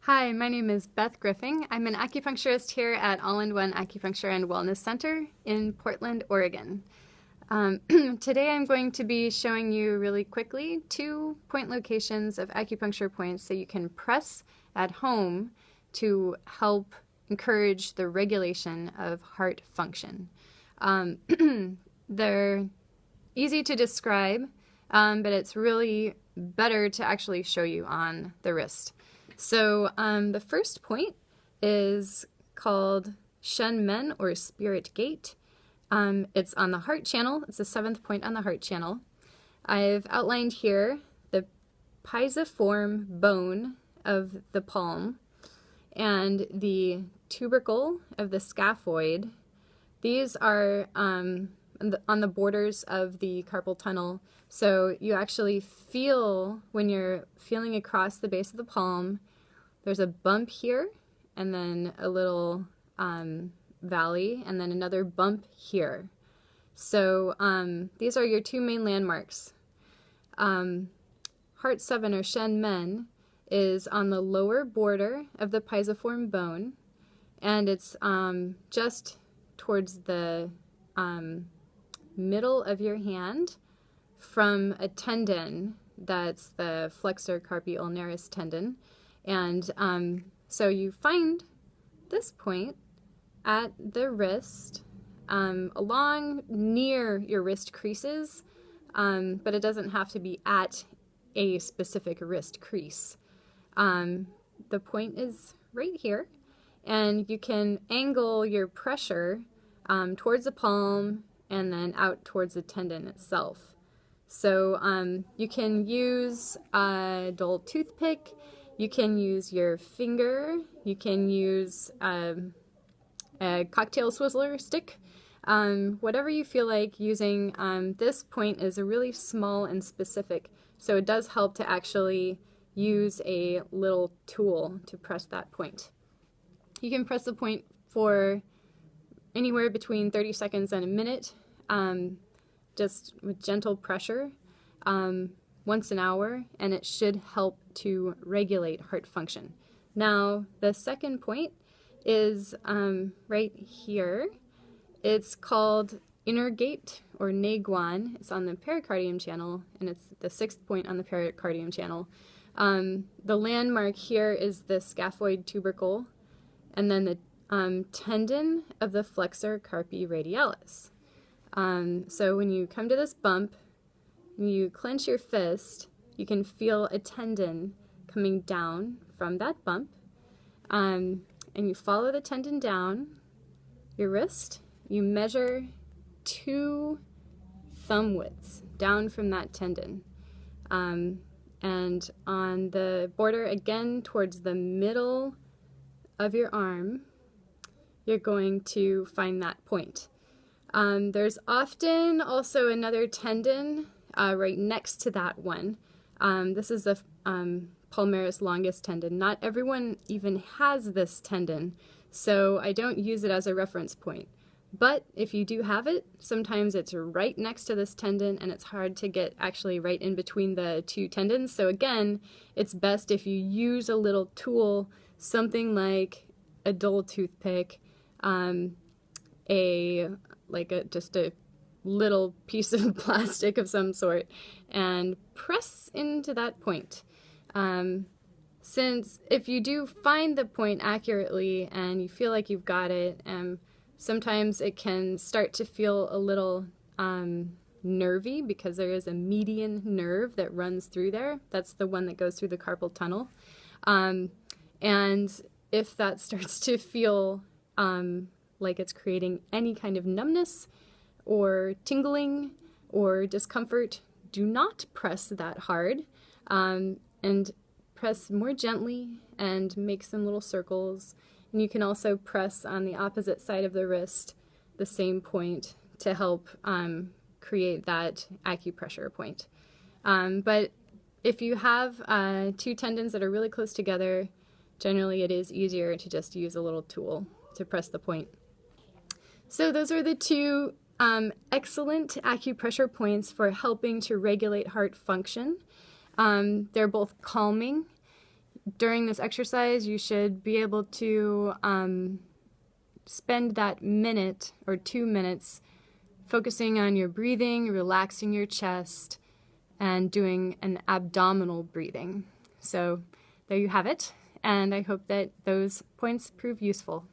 Hi, my name is Beth Griffin. I'm an acupuncturist here at All-in-One Acupuncture and Wellness Center in Portland, Oregon. Today I'm going to be showing you really quickly 2 point locations of acupuncture points that you can press at home to help encourage the regulation of heart function. They're easy to describe, but it's really better to actually show you on the wrist. So the first point is called Shen Men, or Spirit Gate. It's on the heart channel. It's the 7th point on the heart channel. I've outlined here the pisiform bone of the palm and the tubercle of the scaphoid. These are on the borders of the carpal tunnel. So you actually feel, when you're feeling across the base of the palm, there's a bump here, and then a little valley, and then another bump here. So these are your 2 main landmarks. Heart 7, or Shen Men, is on the lower border of the pisiform bone, and it's just towards the middle of your hand from a tendon that's the flexor carpi ulnaris tendon. And so you find this point at the wrist, along near your wrist creases, but it doesn't have to be at a specific wrist crease. The point is right here, and you can angle your pressure towards the palm and then out towards the tendon itself. So you can use a dull toothpick, you can use your finger, you can use a cocktail swizzler stick, whatever you feel like using. This point is a really small and specific, so it does help to actually use a little tool to press that point. You can press the point for anywhere between 30 seconds and a minute, just with gentle pressure, once an hour, and it should help to regulate heart function. Now, the second point is right here. It's called Inner Gate, or Neiguan. It's on the pericardium channel, and it's the 6th point on the pericardium channel. The landmark here is the scaphoid tubercle, and then the tendon of the flexor carpi radialis. So when you come to this bump, you clench your fist, you can feel a tendon coming down from that bump, and you follow the tendon down your wrist. You measure 2 thumb widths down from that tendon, and on the border, again towards the middle of your arm, you're going to find that point. There's often also another tendon right next to that one. This is the palmaris longus tendon. Not everyone even has this tendon, so I don't use it as a reference point. But if you do have it, sometimes it's right next to this tendon, and it's hard to get actually right in between the 2 tendons. So again, it's best if you use a little tool, something like a dull toothpick, just a little piece of plastic of some sort, and press into that point. Since if you do find the point accurately and you feel like you've got it, sometimes it can start to feel a little nervy, because there is a median nerve that runs through there. That's the one that goes through the carpal tunnel. And if that starts to feel like it's creating any kind of numbness or tingling or discomfort, do not press that hard, and press more gently and make some little circles. And you can also press on the opposite side of the wrist, the same point, to help create that acupressure point. But if you have 2 tendons that are really close together, generally it is easier to just use a little tool to press the point. So those are the 2 excellent acupressure points for helping to regulate heart function. They're both calming. during this exercise, you should be able to spend that minute or 2 minutes focusing on your breathing, relaxing your chest, and doing an abdominal breathing. So there you have it, and I hope that those points prove useful.